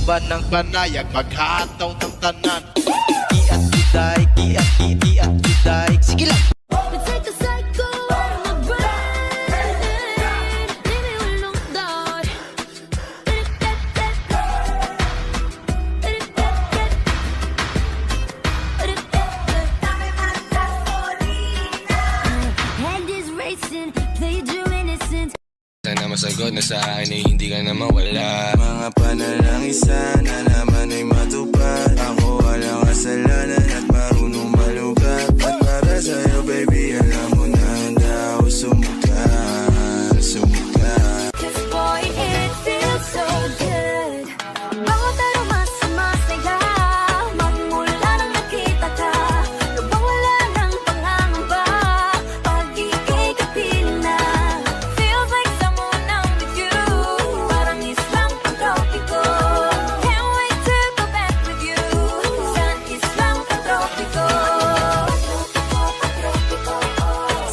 ba ng panayag paghataw ng tanan? Kiat kiday, kiat kiat kiday. Sige lang. Let's take a cycle out of my brain. Baby, we don't die. Head is racing, played your innocence. Sana masagot na sa akin ay hindi ka na mawala. Mga panalangin sana naman ay matupad. Ako walang kasalanan at marunong malugat. At para sa'yo baby alam mo na handa ako sumukat. Sumukat. Cause boy, it feels so good. Bago pero masaya. Magmula nang nakita ka, lubang wala ng pangangamba. Pag ika'y kapiling na, feels like someone I'm with you. Parang islang pantropiko. Can't wait to go back with you. Sa islang pantropiko.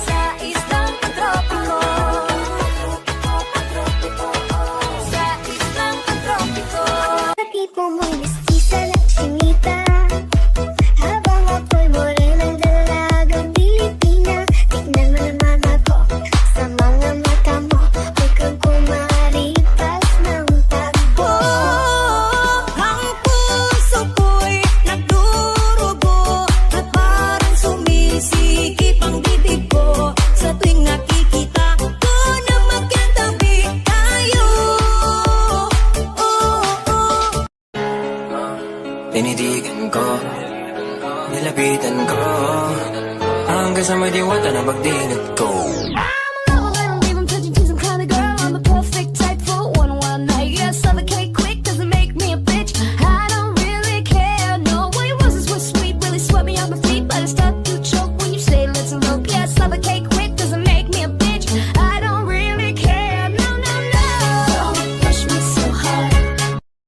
Sa islang pantropiko. Sa islang pantropiko. Tipo mo'y mestiza lang sinita, habang ako'y morenang dalagang Pilipina. Tignan mo naman ako sa mga mata mo, huwag kang kumaripas ng takbo. Ang puso ko'y nagdurugo at parang sumisikip ang bibig ko sa tuwing nakikita ko na magkatabi tayo. Tinitigan ko, nilapitan ko, hanggang sa may diwata na magdilat ko.